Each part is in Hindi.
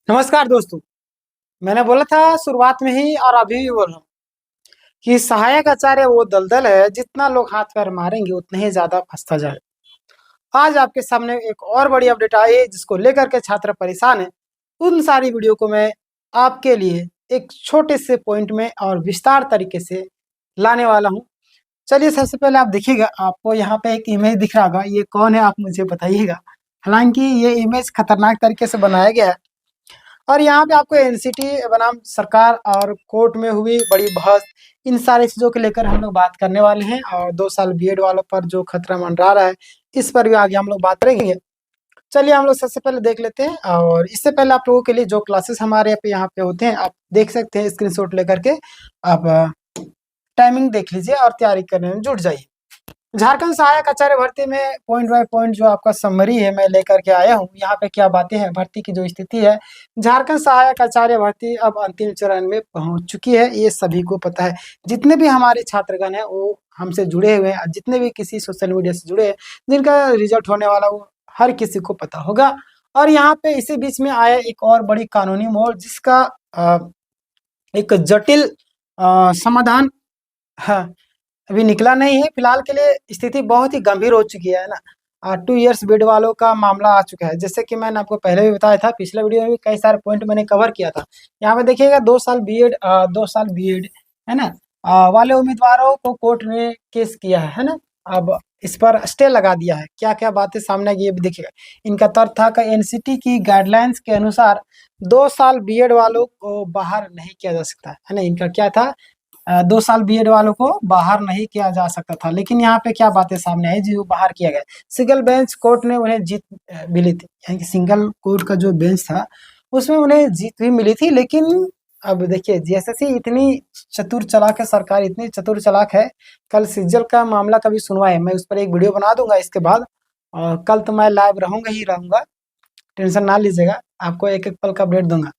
नमस्कार दोस्तों। मैंने बोला था शुरुआत में ही और अभी भी बोल रहा हूँ कि सहायक आचार्य वो दलदल है, जितना लोग हाथ पैर मारेंगे उतने ही ज्यादा फंसता जाए। आज आपके सामने एक और बड़ी अपडेट आई है जिसको लेकर के छात्र परेशान है। उन सारी वीडियो को मैं आपके लिए एक छोटे से पॉइंट में और विस्तार तरीके से लाने वाला हूँ। चलिए, सबसे पहले आप देखिएगा, आपको यहाँ पे एक इमेज दिख रहा होगा। ये कौन है आप मुझे बताइएगा। हालांकि ये इमेज खतरनाक तरीके से बनाया गया है और यहाँ पे आपको एनसीटी बनाम सरकार और कोर्ट में हुई बड़ी बहस, इन सारी चीज़ों को लेकर हम लोग बात करने वाले हैं। और 2 साल बीएड वालों पर जो खतरा मंडरा रहा है, इस पर भी आगे हम लोग बात करेंगे। चलिए, हम लोग सबसे पहले देख लेते हैं। और इससे पहले आप लोगों के लिए जो क्लासेस हमारे यहाँ पे होते हैं, आप देख सकते हैं स्क्रीनशॉट लेकर के। आप टाइमिंग देख लीजिए और तैयारी करने में जुट जाइए। झारखंड सहायक आचार्य भर्ती में पॉइंट बाय पॉइंट जो आपका समरी है मैं लेकर के आया हूँ। यहाँ पे क्या बातें हैं, भर्ती की जो स्थिति है। झारखंड सहायक आचार्य भर्ती अब अंतिम चरण में पहुंच चुकी है, ये सभी को पता है। जितने भी हमारे छात्रगण हैं वो हमसे जुड़े हुए हैं, जितने भी किसी सोशल मीडिया से जुड़े हैं, जिनका रिजल्ट होने वाला वो हर किसी को पता होगा। और यहाँ पे इसी बीच में आया एक और बड़ी कानूनी मोड़, जिसका एक जटिल समाधान हाँ अभी निकला नहीं है। फिलहाल के लिए स्थिति बहुत ही गंभीर हो चुकी है ना। 2 इयर्स बीएड वालों का मामला आ चुका है। जैसे कि मैंने आपको पहले भी बताया था, पिछले वीडियो में भी कई सारे पॉइंट मैंने कवर किया था। यहाँ पे देखिएगा, 2 साल बीएड है ना, वाले उम्मीदवारों को कोर्ट ने केस किया है ना। अब इस पर स्टे लगा दिया है। क्या क्या बातें सामने आई ये भी देखिएगा। इनका तर्क था कि एनसीटी की गाइडलाइंस के अनुसार 2 साल बीएड वालों को बाहर नहीं किया जा सकता है ना। इनका क्या था, 2 साल बीएड वालों को बाहर नहीं किया जा सकता था। लेकिन यहाँ पे क्या बातें सामने आई जो बाहर किया गया। सिंगल बेंच कोर्ट ने उन्हें जीत मिली थी, यानी कि सिंगल कोर्ट का जो बेंच था उसमें उन्हें जीत भी मिली थी। लेकिन अब देखिए, जीएसएससी इतनी चतुर चालाक है, सरकार इतनी चतुर चालाक है। कल सिज्जल का मामला का भी सुनवाई है, मैं उस पर एक वीडियो बना दूंगा इसके बाद। और कल तो मैं लाइव रहूंगा ही रहूंगा, टेंशन ना लीजिएगा, आपको एक एक पल का अपडेट दूंगा।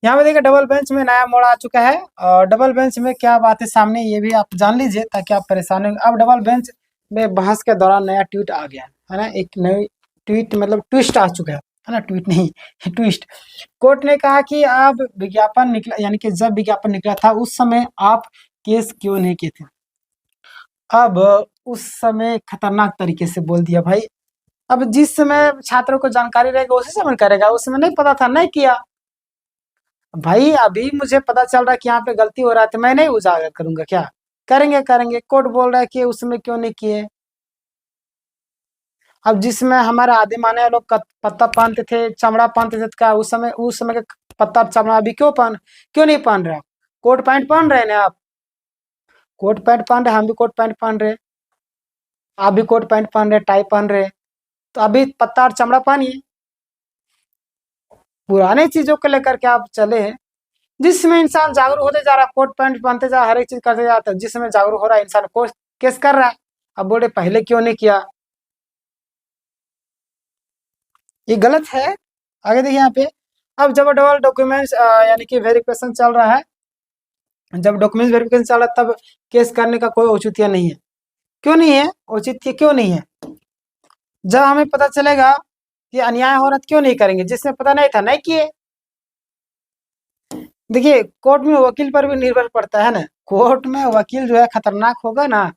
यहाँ पे देखिए, डबल बेंच में नया मोड़ आ चुका है। और डबल बेंच में क्या बात है सामने, ये भी आप जान लीजिए ताकि आप परेशान हो। अब डबल बेंच में बहस के दौरान नया ट्वीट आ गया है ना। एक नई ट्वीट मतलब ट्विस्ट आ चुका है ना, ट्वीट नहीं ट्विस्ट। कोर्ट ने कहा कि अब विज्ञापन निकला, यानी कि जब विज्ञापन निकला था उस समय आप केस क्यों नहीं किए थे। अब उस समय खतरनाक तरीके से बोल दिया भाई। अब जिस समय छात्रों को जानकारी रहेगा उसी समय करेगा, उस समय नहीं पता था नहीं किया। भाई अभी मुझे पता चल रहा है कि यहाँ पे गलती हो रहा है तो मैं नहीं उजागर करूंगा क्या। करेंगे करेंगे, कोर्ट बोल रहा है कि उसमें क्यों नहीं किए। अब जिसमें हमारे आदि माने लोग पत्ता पहनते थे, चमड़ा पहनते थे, तो क्या उस समय का पत्ता चमड़ा अभी क्यों नहीं पहन रहे आप। कोट पैंट पहन रहे हैं ना आप, कोट पैंट पहन रहे, हम भी कोट पैंट पहन रहे, आप भी कोट पैंट पहन रहे, टाई पहन रहे, तो अभी पत्ता और चमड़ा पहनिए। पुराने चीजों को लेकर के आप चले हैं। जिसमें इंसान जागरूक होते जा रहा है, कोट पैंट पहनते जा, हर एक चीज करते जाता है, जिसमें जागरूक हो रहा है इंसान को केस कर रहा है। अब बोले पहले क्यों नहीं किया, ये गलत है। आगे देखिए यहाँ पे, अब जब डबल डॉक्यूमेंट्स यानी कि वेरिफिकेशन चल रहा है, जब डॉक्यूमेंट्स वेरिफिकेशन चल रहा है तब केस करने का कोई औचित्य नहीं है। क्यों नहीं है औचित्य, क्यों नहीं है। जब हमें पता चलेगा कि अन्याय हो रहा है क्यों नहीं करेंगे, जिसमें पता नहीं था नहीं किए। देखिए, कोर्ट में वकील पर भी निर्भर पड़ता है ना। कोर्ट में वकील जो है खतरनाक होगा ना,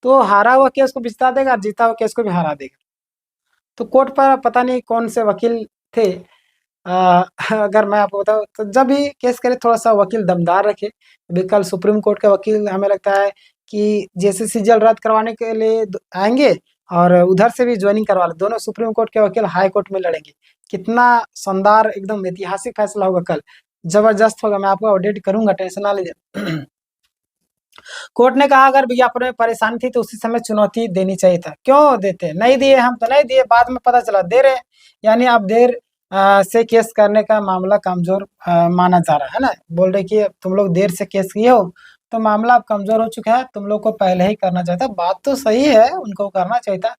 तो हारा हुआ केस को जिता देगा, जीता हुआ केस को भी हरा देगा। तो कोर्ट पर पता नहीं कौन से वकील थे। अगर मैं आपको बताऊं तो जब भी केस करे थोड़ा सा वकील दमदार रखे। अभी कल सुप्रीम कोर्ट के वकील हमें लगता है कि जैसे सीजल रद्द करवाने के लिए आएंगे और उधर से भी ज्वाइनिंग करवा ले, दोनों सुप्रीम कोर्ट के वकील हाई कोर्ट में लड़ेंगे। कितना शानदार एकदम ऐतिहासिक फैसला होगा कल, जबरदस्त होगा। मैं आपको अपडेट करूंगा, टेंशन ना लीजिए। कोर्ट ने कहा अगर विज्ञापन में परेशानी थी तो उसी समय चुनौती देनी चाहिए था। क्यों देते नहीं दिए, हम तो नहीं दिए, बाद में पता चला दे रहे। यानी आप देर से केस करने का मामला कमजोर माना जा रहा है ना। बोल रहे कि तुम लोग देर से केस किए हो तो मामला अब कमजोर हो चुका है, तुम लोग को पहले ही करना चाहिए था। बात तो सही है, उनको करना चाहिए था।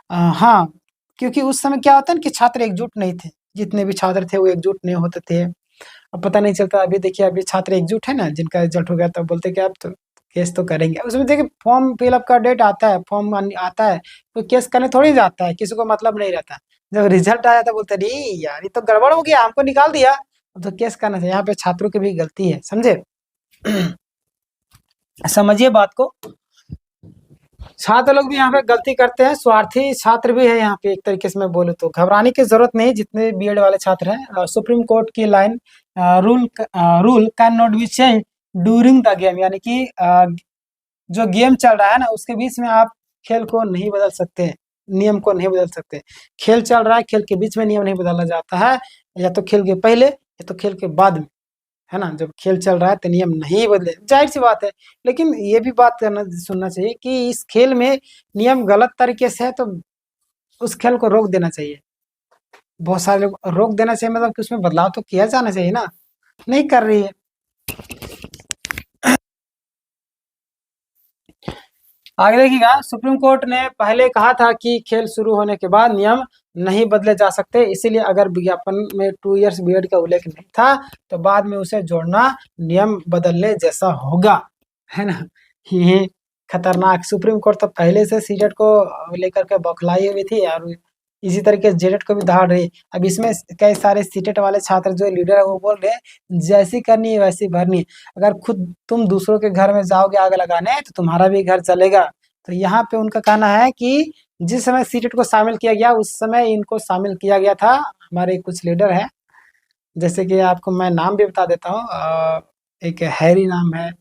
हाँ, क्योंकि उस समय क्या होता है ना कि छात्र एकजुट नहीं थे, जितने भी छात्र थे वो एकजुट नहीं होते थे। अब पता नहीं चलता। अभी देखिए, अभी छात्र एकजुट है ना, जिनका रिजल्ट हो गया तो बोलते कि आप तो केस तो करेंगे। उसमें देखिए फॉर्म फिलअप का डेट आता है, फॉर्म आता है, तो केस करने थोड़ी जाता है, किसी को मतलब नहीं रहता। जब रिजल्ट आया तो बोलते नहीं यार ये तो गड़बड़ हो गया, हमको निकाल दिया। तो केस करना चाहिए। यहाँ पे छात्रों की भी गलती है, समझे? समझिए बात को। छात्र लोग भी यहाँ पे गलती करते हैं, स्वार्थी छात्र भी है यहाँ पे, एक तरीके से मैं बोलूँ तो घबराने की जरूरत नहीं। जितने बीएड वाले छात्र हैं, सुप्रीम कोर्ट की line, rule can not be change during the game, यानी कि जो गेम चल रहा है ना उसके बीच में आप खेल को नहीं बदल सकते, नियम को नहीं बदल सकते। खेल चल रहा है, खेल के बीच में नियम नहीं बदला जाता है, या तो खेल के पहले या तो खेल के बाद में, है ना? जब खेल चल रहा है तो नियम नहीं बदले, जाहिर सी बात है। लेकिन ये भी बात करना सुनना चाहिए कि इस खेल में नियम गलत तरीके से है तो उस खेल को रोक देना चाहिए। बहुत सारे लोग रोक देना चाहिए, मतलब कि उसमें बदलाव तो किया जाना चाहिए ना, नहीं कर रही है। आगे देखिएगा, सुप्रीम कोर्ट ने पहले कहा था कि खेल शुरू होने के बाद नियम नहीं बदले जा सकते, इसीलिए अगर विज्ञापन में 2 इयर्स बीएड का उल्लेख नहीं था तो बाद में उसे जोड़ना नियम बदलने जैसा होगा, है ना? ये खतरनाक। सुप्रीम कोर्ट तो पहले से सीटेट को लेकर के बौखलाई हुई थी और इसी तरीके से जेटेट को भी दहाड़ रही। अब इसमें कई सारे सीटेट वाले छात्र जो लीडर है वो बोल रहे हैं जैसी करनी है वैसी भरनी। अगर खुद तुम दूसरों के घर में जाओगे आग लगाने तो तुम्हारा भी घर चलेगा। तो यहाँ पे उनका कहना है कि जिस समय सीटेट को शामिल किया गया उस समय इनको शामिल किया गया था। हमारे कुछ लीडर हैं, जैसे कि आपको मैं नाम भी बता देता हूँ, एक हैरी नाम है,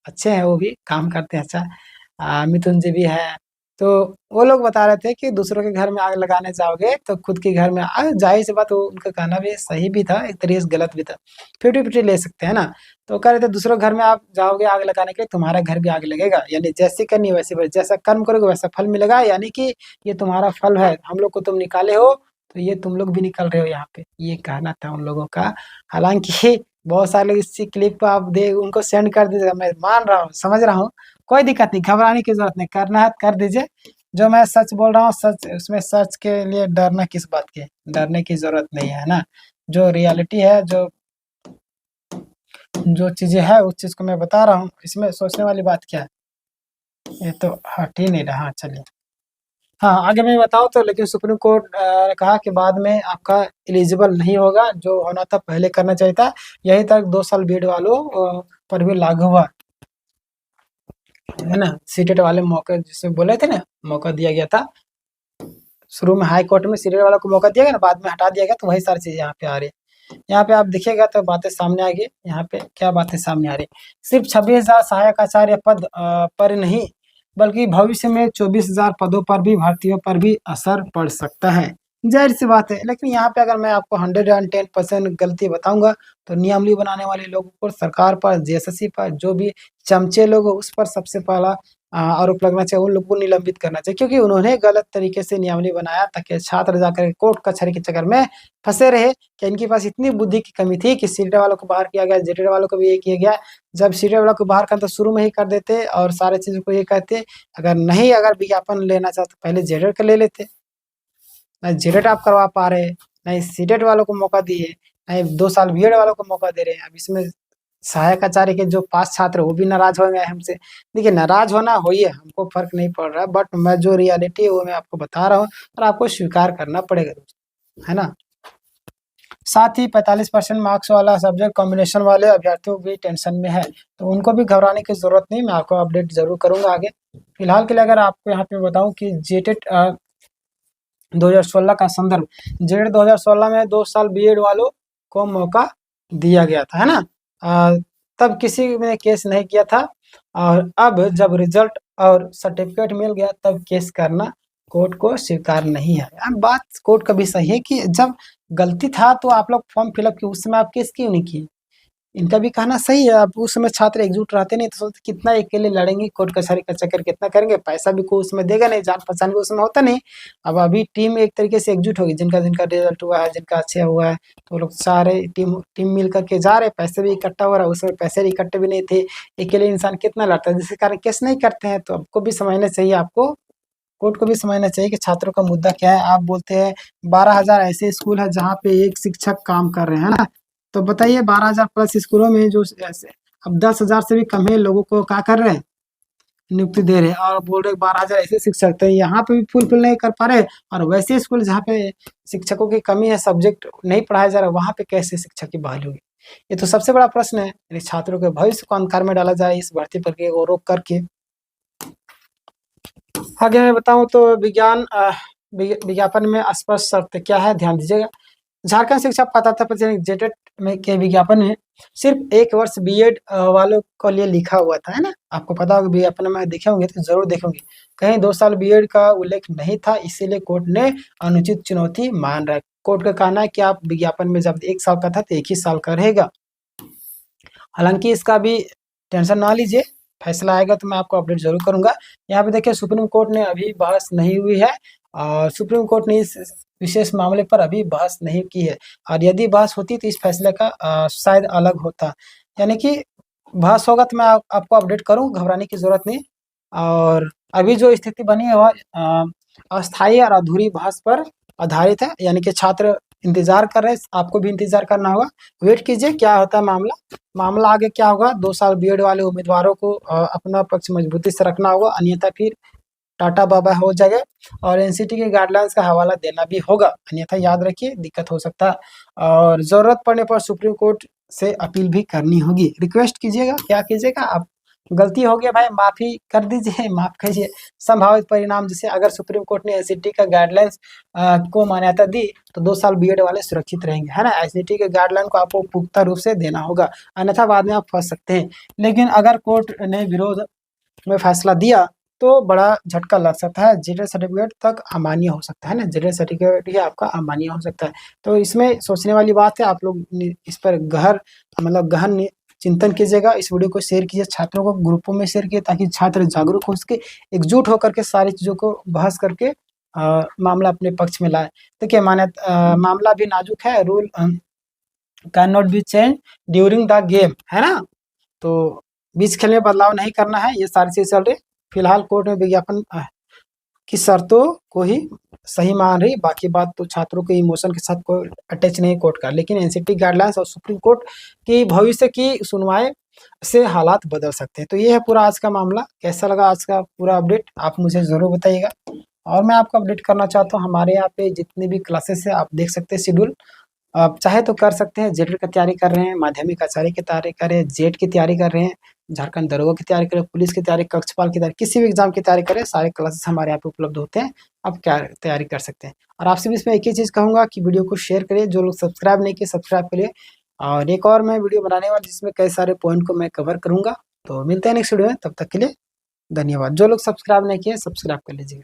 अच्छे हैं, वो भी काम करते हैं अच्छा। मिथुन जी भी है। तो वो लोग बता रहे थे कि दूसरों के घर में आग लगाने जाओगे तो खुद के घर में आग, जाहिर सी बात, वो उनका कहना भी सही भी था, एक तरीके से गलत भी था, 50-50 ले सकते हैं ना। तो कह रहे थे दूसरों घर में आप जाओगे आग लगाने के लिए, तुम्हारा घर भी आग लगेगा, यानी जैसी करनी वैसी भरी, जैसा कर्म करोगे वैसा फल मिलेगा, यानी कि ये तुम्हारा फल है, हम लोग को तुम निकाले हो तो ये तुम लोग भी निकल रहे हो यहाँ पे, ये कहना था उन लोगों का। हालांकि बहुत सारे लोग इसी क्लिप को आप दे उनको सेंड कर दीजिएगा, मैं मान रहा हूँ, समझ रहा हूँ, कोई दिक्कत नहीं, घबराने की जरूरत नहीं, करना है कर दीजिए। जो मैं सच बोल रहा हूँ सच, उसमें सच के लिए डरना किस बात की, डरने की जरूरत नहीं है ना। जो रियलिटी है, जो जो चीजें है उस चीज को मैं बता रहा हूँ, इसमें सोचने वाली बात क्या है? ये तो हट ही नहीं रहा। हाँ चलिए, हाँ आगे मैं बताऊँ तो, लेकिन सुप्रीम कोर्ट ने कहा कि बाद में आपका एलिजिबल नहीं होगा, जो होना था पहले करना चाहिए था। यही तक 2 साल बीएड वालों पर भी लागू हुआ, है ना? सीटेट वाले मौके जिसे बोले थे ना, मौका दिया गया था शुरू में, हाई कोर्ट में सीटेट वालों को मौका दिया गया ना, बाद में हटा दिया गया, तो वही सारी चीजें यहाँ पे आ रही है। यहाँ पे आप देखिएगा तो बातें सामने आ गई। यहाँ पे क्या बातें सामने आ रही? सिर्फ 26,000 सहायक आचार्य पद पर नहीं, बल्कि भविष्य में 24,000 पदों पर भी भर्तियों पर भी असर पड़ सकता है। जाहिर सी बात है, लेकिन यहाँ पे अगर मैं आपको 110% गलती बताऊंगा तो नियमावली बनाने वाले लोगों पर, सरकार पर, जेएसएससी पर, जो भी चमचे लोग हो उस पर सबसे पहला आरोप लगना चाहिए, उन लोगों को निलंबित करना चाहिए, क्योंकि उन्होंने गलत तरीके से नियमावली बनाया ताकि छात्र जाकर कोर्ट कचहरी के चक्कर में फंसे रहे। कि इनके पास इतनी बुद्धि की कमी थी कि सीटेट वालों को बाहर किया गया, जेटेट वालों को भी ये किया गया। जब सीटेट वालों को बाहर कर तो शुरू में ही कर देते और सारे चीजों को ये कहते, अगर नहीं अगर विज्ञापन लेना चाहते पहले जेटेट का ले लेते। ना जेटेट आप करवा पा रहे, नहीं सीटेट वालों को मौका दिए, नहीं 2 साल बीएड वालों को मौका दे रहे हैं। अब इसमें सहायक आचार्य के जो 5 छात्र वो भी नाराज हो गए हमसे। देखिए नाराज होना होइए, हमको फर्क नहीं पड़ रहा, बट मैं जो रियलिटी है वो मैं आपको बता रहा हूँ और आपको स्वीकार करना पड़ेगा दोस्तों, है ना? साथ ही 45% मार्क्स वाला सब्जेक्ट कॉम्बिनेशन वाले अभ्यर्थियों भी टेंशन में है, तो उनको भी घबराने की जरूरत नहीं, मैं आपको अपडेट जरूर करूंगा आगे। फिलहाल के लिए अगर आपको यहाँ पे बताऊं कि जेटेट 2016 का संदर्भ, जेड 2016 में 2 साल बीएड वालों को मौका दिया गया था, है ना? तब किसी ने केस नहीं किया था, और अब जब रिजल्ट और सर्टिफिकेट मिल गया तब केस करना कोर्ट को स्वीकार नहीं है। अब बात कोर्ट का भी सही है कि जब गलती था तो आप लोग फॉर्म फिलअप किए, उस समय आप केस क्यों नहीं किए? इनका भी कहना सही है। अब उस समय छात्र एकजुट रहते नहीं तो सोचते कितना अकेले लड़ेंगे, कोर्ट कचहरी का चक्कर कितना करेंगे, पैसा भी कोई उसमें देगा नहीं, जान पहचान भी उसमें होता नहीं। अब अभी टीम एक तरीके से एकजुट होगी, जिनका जिनका रिजल्ट हुआ है, जिनका अच्छा हुआ है, तो वो लोग सारे टीम टीम मिल करके जा रहे, पैसे भी इकट्ठा हो रहा है। उसमें पैसे इकट्ठे भी नहीं थे, अकेले इंसान कितना लड़ता है, जिसके कारण केस नहीं करते हैं। तो आपको भी समझना चाहिए, आपको कोर्ट को भी समझना चाहिए कि छात्रों का मुद्दा क्या है। आप बोलते हैं 12,000 ऐसे स्कूल है जहाँ पे एक शिक्षक काम कर रहे हैं ना, तो बताइए 12,000 प्लस स्कूलों में जो ऐसे, अब 10,000 से भी कम है लोगों को क्या कर रहे हैं, नियुक्ति दे रहे हैं, और बोल रहे 12,000 ऐसे शिक्षक, तो यहाँ पे भी फुलफिल नहीं कर पा रहे। और वैसे स्कूल जहाँ पे शिक्षकों की कमी है, सब्जेक्ट नहीं पढ़ाया जा रहा, वहाँ पे कैसे शिक्षक की बहाली होगी? ये तो सबसे बड़ा प्रश्न है। यानी छात्रों के भविष्य को अंधकार में डाला जाए इस भर्ती प्रक्रिया को रोक करके। आगे मैं बताऊं तो विज्ञापन में स्पष्ट शर्त क्या है, ध्यान दीजिएगा। झारखंड शिक्षा पात्रता परीक्षा जेटेट में के विज्ञापन में सिर्फ 1 वर्ष बीएड वालों के लिए लिखा हुआ था, है ना? आपको पता होगा, विज्ञापन में देखे होंगे तो जरूर देखेंगे। कहीं 2 साल बीएड का उल्लेख नहीं था, इसीलिए कोर्ट ने अनुचित चुनौती मान रहा है। कोर्ट का कहना है कि आप विज्ञापन में जब 1 साल का था तो 1 ही साल का रहेगा। हालांकि इसका भी टेंशन ना लीजिए, फैसला आएगा तो मैं आपको अपडेट जरूर करूंगा। यहाँ पे देखिए, सुप्रीम कोर्ट ने अभी बहस नहीं हुई है और सुप्रीम कोर्ट ने इस विशेष मामले पर अभी बहस नहीं की है। और यदि बहस होती तो इस फैसले का शायद अलग होता। यानी कि बहस होगा तो मैं आपको अपडेट करूँ, घबराने की जरूरत नहीं। और अभी जो स्थिति बनी है वह अस्थायी और अधूरी बहस पर आधारित है। यानी कि छात्र इंतजार कर रहे हैं, आपको भी इंतजार करना होगा। वेट कीजिए क्या होता है मामला आगे क्या होगा। 2 साल बीएड वाले उम्मीदवारों को अपना पक्ष मजबूती से रखना होगा, अन्यथा फिर टाटा बाबा हो जाएगा। और एनसीटी के गाइडलाइंस का हवाला देना भी होगा, अन्यथा याद रखिए दिक्कत हो सकता है। और जरूरत पड़ने पर सुप्रीम कोर्ट से अपील भी करनी होगी। रिक्वेस्ट कीजिएगा, क्या कीजिएगा आप, गलती हो गया भाई माफी कर दीजिए, माफ कीजिए। संभावित परिणाम, जैसे अगर सुप्रीम कोर्ट ने एनसीटी का गाइडलाइंस को मान्यता दी तो 2 साल बीएड वाले सुरक्षित रहेंगे, है ना? एनसीटी के गाइडलाइन को आपको पुख्ता रूप से देना होगा, अन्यथा बाद में आप फंस सकते हैं। लेकिन अगर कोर्ट ने विरोध में फैसला दिया तो बड़ा झटका लग सकता है, जेडर सर्टिफिकेट तक अमान्य हो सकता है ना, जेडर सर्टिफिकेट ही आपका अमान्य हो सकता है। तो इसमें सोचने वाली बात है, आप लोग इस पर गहन चिंतन कीजिएगा। इस वीडियो को शेयर कीजिए, छात्रों को ग्रुपों में शेयर कीजिए, ताकि छात्र जागरूक हो सके, एकजुट होकर के सारी चीज़ों को बहस करके मामला अपने पक्ष में लाए। देखिए मामला भी नाजुक है, rule can not be change during the game, है ना? तो बीच खेल में बदलाव नहीं करना है, ये सारी चीज़ चल रही। फिलहाल कोर्ट में विज्ञापन की शर्तों को ही सही मान रही, बाकी बात तो छात्रों के इमोशन के साथ कोई अटैच नहीं कोर्ट का। लेकिन एनसीटी गाइडलाइंस और सुप्रीम कोर्ट की भविष्य की सुनवाई से हालात बदल सकते हैं। तो ये है पूरा आज का मामला। कैसा लगा आज का पूरा अपडेट, आप मुझे ज़रूर बताइएगा। और मैं आपको अपडेट करना चाहता हूँ, हमारे यहाँ पे जितने भी क्लासेस है आप देख सकते हैं शेड्यूल, आप चाहे तो कर सकते हैं। जेड की तैयारी कर रहे हैं, माध्यमिक आचार्य की तैयारी कर रहे हैं, जेड की तैयारी कर रहे हैं, झारखंड दरोगा की तैयारी करें, पुलिस की तैयारी, कक्षपाल की तैयारी, किसी भी एग्जाम की तैयारी करें, सारे क्लासेस हमारे यहाँ पे उपलब्ध होते हैं। आप क्या तैयारी कर सकते हैं। और आपसे भी इसमें एक ही चीज़ कहूँगा कि वीडियो को शेयर करिए, जो लोग सब्सक्राइब नहीं किए सब्सक्राइब करिए। और एक और मैं वीडियो बनाने वाला जिसमें कई सारे पॉइंट को मैं कवर करूँगा। तो मिलते हैं नेक्स्ट वीडियो में, तब तक के लिए धन्यवाद। जो लोग सब्सक्राइब नहीं किए सब्सक्राइब कर लीजिए।